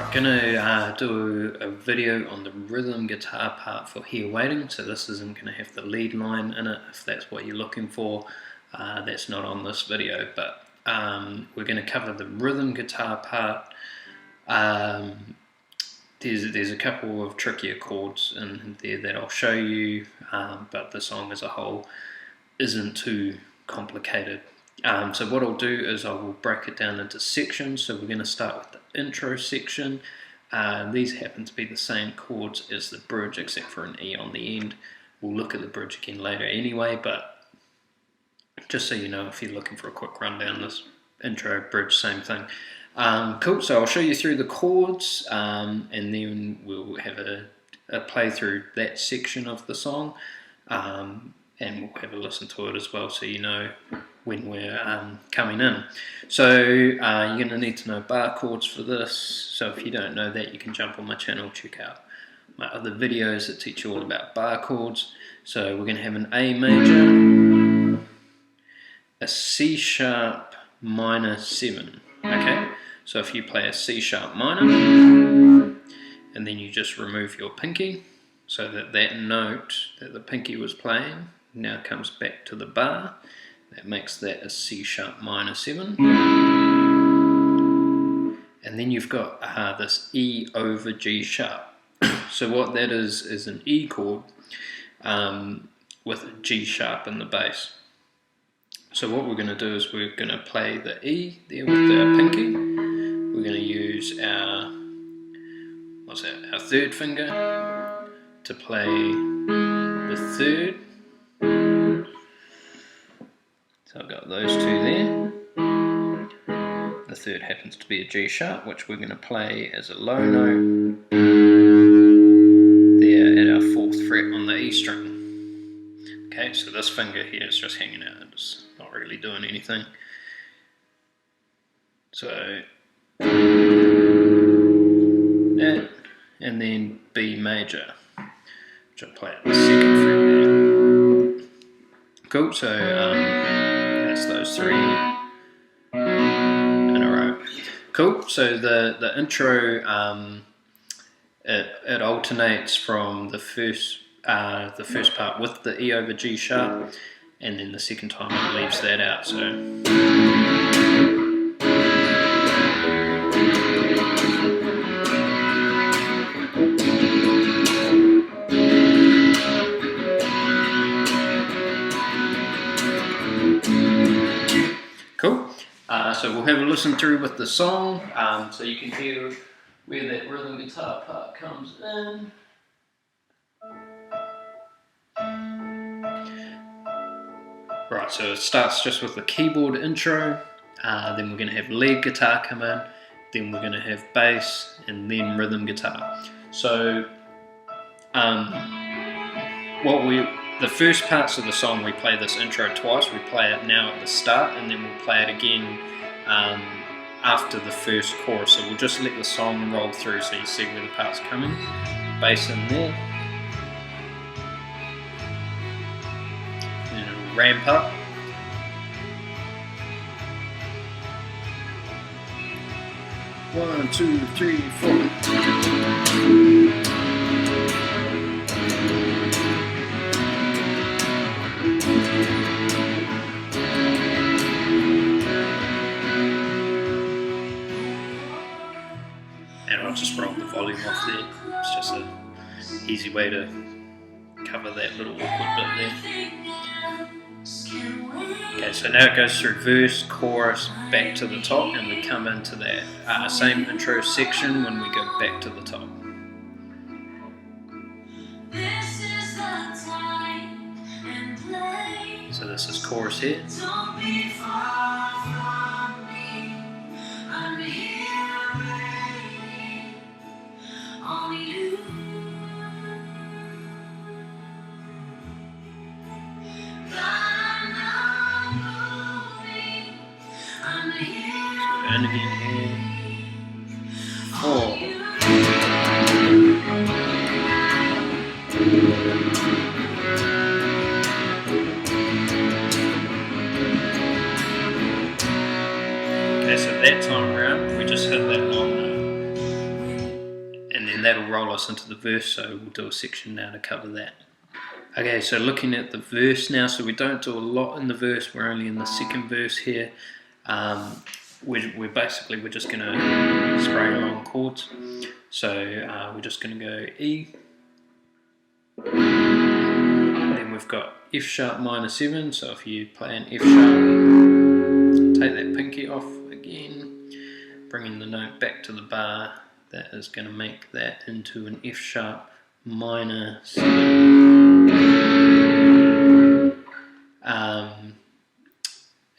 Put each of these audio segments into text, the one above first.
Alright, gonna do a video on the rhythm guitar part for Here Waiting. So this isn't gonna have the lead line in it if that's what you're looking for. That's not on this video, but we're gonna cover the rhythm guitar part. There's a couple of trickier chords in there that I'll show you, but the song as a whole isn't too complicated. So what I'll do is I will break it down into sections. So we're going to start with the intro section. These happen to be the same chords as the bridge except for an E on the end. We'll look at the bridge again later anyway, but just so you know, if you're looking for a quick rundown, this intro, bridge, same thing. Cool, so I'll show you through the chords and then we'll have a play through that section of the song, and we'll have a listen to it as well so you know when we're coming in. So you're going to need to know bar chords for this, so if you don't know that, you can jump on my channel, check out my other videos that teach you all about bar chords. So we're going to have an A major, a C sharp minor 7, okay? So if you play a C sharp minor, and then you just remove your pinky, so that that note that the pinky was playing now comes back to the bar. That makes that a C sharp minor 7. And then you've got this E over G sharp. So what that is an E chord with a G sharp in the bass. So what we're going to do is we're going to play the E there with our pinky. We're going to use our, our third finger to play the third. So I've got those two there. The third happens to be a G sharp, which we're going to play as a low note there at our 4th fret on the E string. Okay, so this finger here is just hanging out, it's not really doing anything. So that, and then B major, which I'll play at the 2nd fret there. Cool, so that's those 3 in a row. Cool, so the intro, it alternates from the first part with the E over G sharp, and then the second time it leaves that out. So cool. So we'll have a listen through with the song, so you can hear where that rhythm guitar part comes in. Right, so it starts just with the keyboard intro, then we're going to have lead guitar come in, then we're going to have bass, and then rhythm guitar. So the first parts of the song, we play this intro twice. We play it now at the start, and then we'll play it again after the first chorus. So we'll just let the song roll through so you see where the part's coming. Bass in there. And it'll ramp up. One, two, three, 4. And I'll just roll the volume off there. It's just an easy way to cover that little awkward bit there. Okay, so now it goes through verse, chorus, back to the top, and we come into that same intro section when we go back to the top. So this is chorus here. And again here. 4. Okay, so that time around, we just hit that long note. us into the verse, so we'll do a section now to cover that. Okay, so looking at the verse now, so we don't do a lot in the verse, we're only in the second verse here. We're just going to spray along chords. So we're just going to go E, then we've got F sharp minor 7, so if you play an F sharp, take that pinky off again, bringing the note back to the bar, that is going to make that into an F sharp minor 7.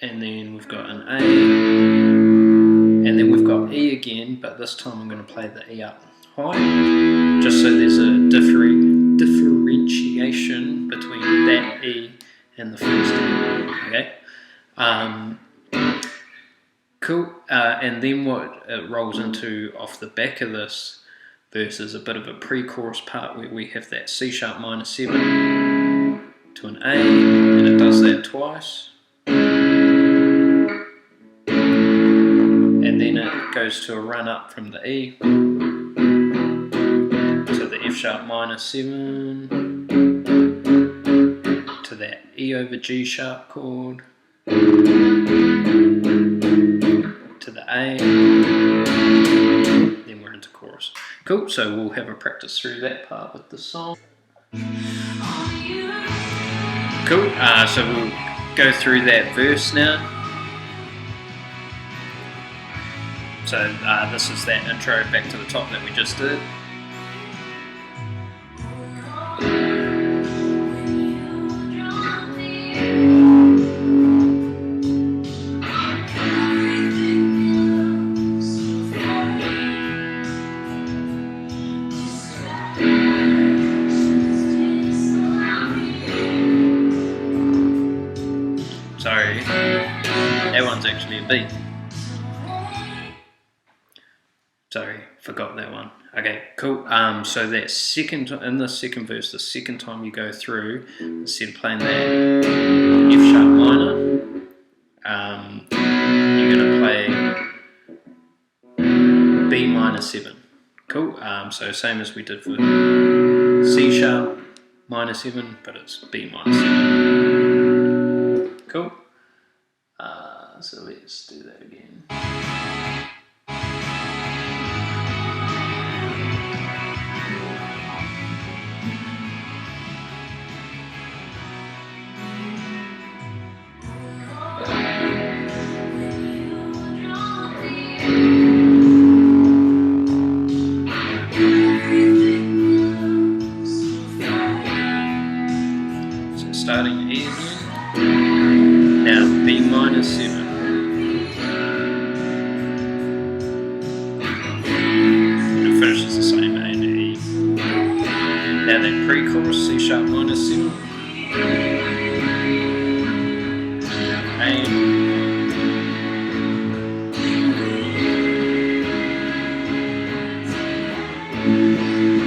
And then we've got an A, and then we've got E again, but this time I'm going to play the E up high, just so there's a differentiation between that E and the first E. Okay. Cool. And then what it rolls into off the back of this verse is a bit of a pre-chorus part where we have that C sharp minor 7 to an A, and it does that twice. And then it goes to a run up from the E to the F sharp minor 7 to that E over G sharp chord to the A, then we're into chorus. Cool, so we'll have a practice through that part with the song. Cool, so we'll go through that verse now. So this is that intro back to the top that we just did. Sorry, that one's actually a B. Sorry, forgot that one. Okay, cool. So that in the second verse, the second time you go through, instead of playing that F sharp minor, you're going to play B minor 7. Cool. So same as we did for C sharp minor 7, but it's B minor 7. Cool. So let's do that again. So starting E again. Now B minor 7. Finishes the same, A and E. Now that pre-chorus, C sharp minor 7, A,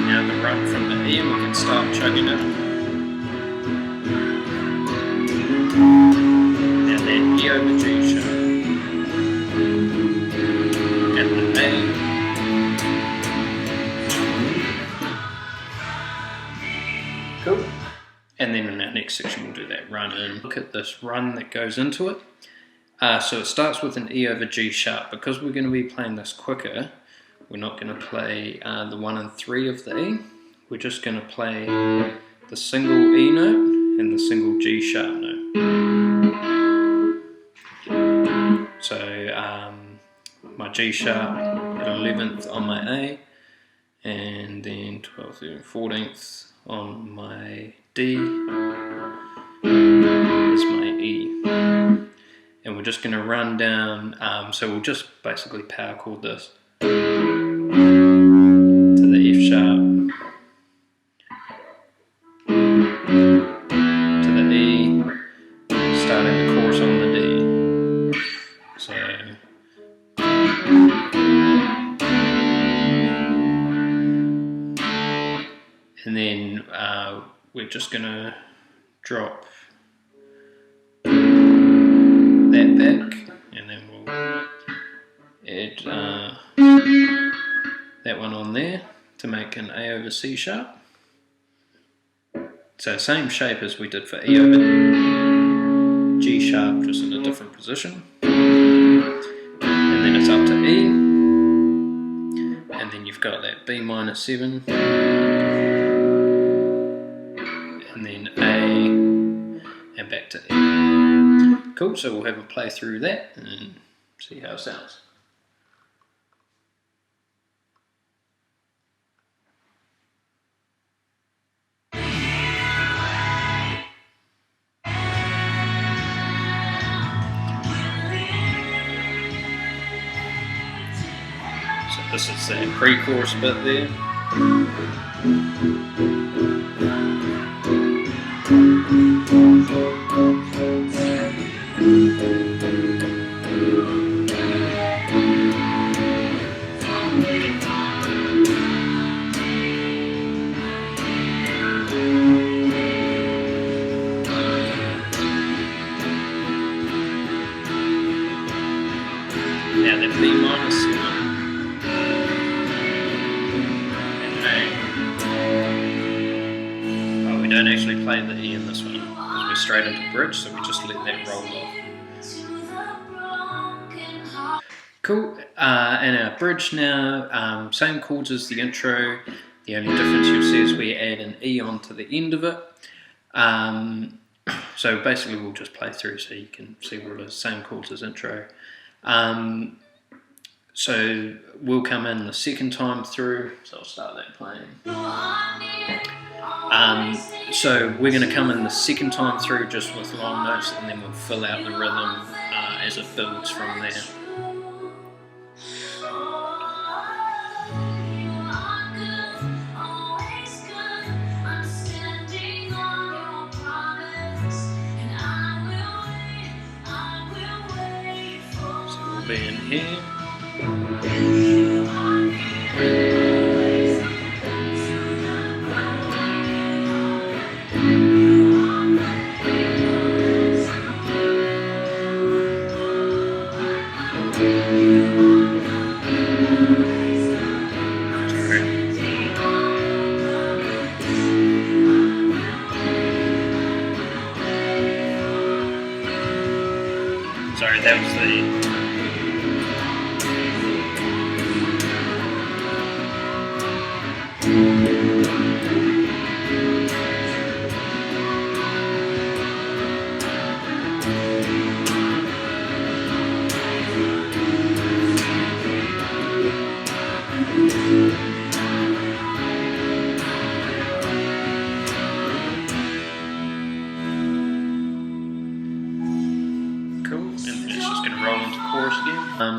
now the run from the E, and we can start chugging it. Now that E over G sharp, and the A. Cool. And then in our next section we'll do that run and look at this run that goes into it. So it starts with an E over G sharp. Because we're going to be playing this quicker, we're not going to play the 1 and 3 of the E. We're just going to play the single E note and the single G sharp note. So my G sharp at 11th on my A, and then 12th, 13th, 14th on my D is my E. And we're just going to run down, so we'll just basically power chord this to the F sharp, to the E, starting the chorus on the D. So and then we're just going to drop that back, and then we'll add that one on there to make an A over C sharp. So same shape as we did for E over G sharp, just in a different position. And then it's up to E. And then you've got that B minor 7. And then A, and back to E. Cool, so we'll have a play through that and see how it sounds. So this is the pre-chorus bit there. Now the B minor 7 and A. Oh, we don't actually play the E in this one because we're straight into bridge, so we just let that roll off. Cool, and our bridge now, same chords as the intro. The only difference you'll see is we add an E onto the end of it. So basically we'll just play through so you can see what it is, same chords as intro. So we'll come in the second time through, so I'll start that playing. So we're going to come in the second time through just with long notes, and then we'll fill out the rhythm as it builds from there. So we'll be in here. Sorry, that was the...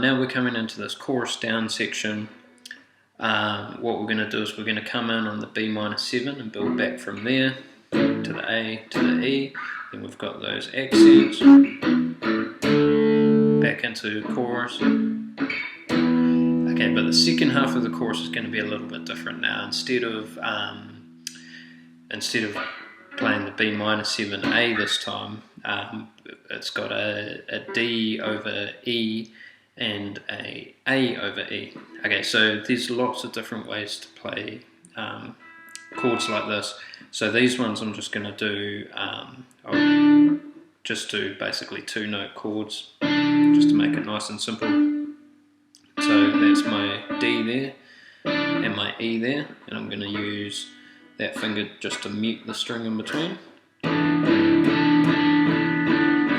Now we're coming into this chorus down section. What we're going to do is we're going to come in on the B minor 7 and build back from there to the A to the E. Then we've got those accents back into chorus. Okay, but the second half of the chorus is going to be a little bit different now. Instead of playing the B minor 7A this time, it's got a D over E and a over E. Okay, so there's lots of different ways to play chords like this. So these ones I'm just going to do, I'll just do basically 2-note chords, just to make it nice and simple. So that's my D there, and my E there, and I'm going to use that finger just to mute the string in between. Then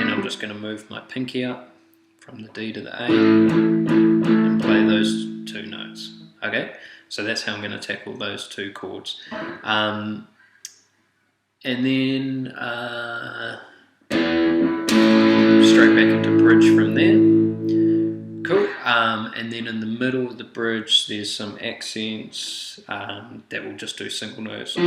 I'm just going to move my pinky up from the D to the A and play those 2 notes. Okay, so that's how I'm going to tackle those 2 chords. And then straight back into bridge from there. Cool. And then in the middle of the bridge there's some accents that will just do single notes.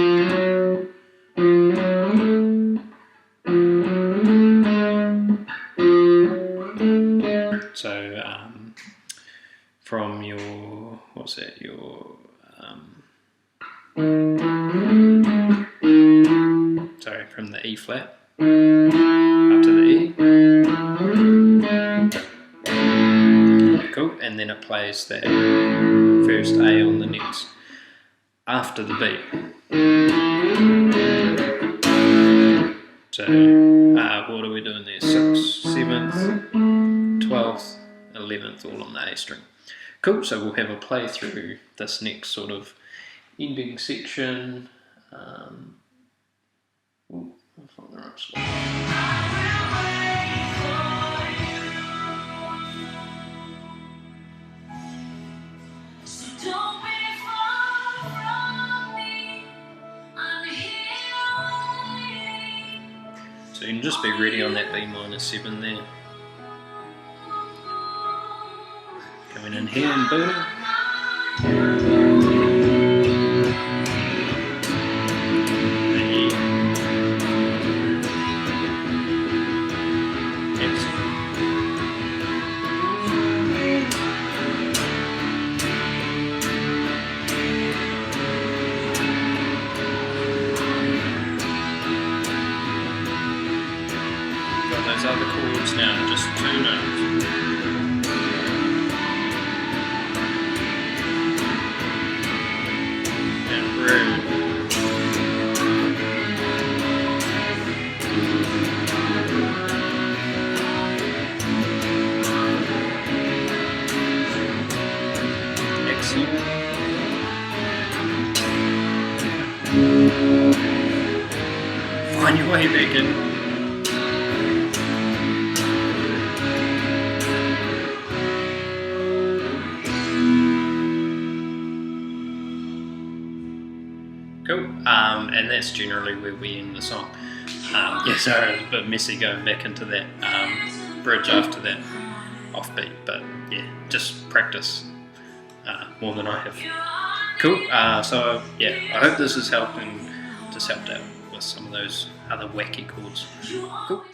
So from your, what's that, your, sorry, from the E flat up to the E. Cool, and then it plays that first A on the next. after the beat. So what are we doing there? 6th, 7th, 12th, 11th, all on the A string. Cool, so we'll have a play through this next sort of ending section. Ooh, I'll find the right spot. So you can just be ready on that B minor 7 there. Coming in here and booming. Those other chords now, just 2 notes. And root. Excellent. Find your way back in. Cool, and that's generally where we end the song. Yeah, sorry, it was a bit messy going back into that bridge after that offbeat, but yeah, just practice more than I have. Cool, so yeah, I hope this has helped and just helped out with some of those other wacky chords. Cool.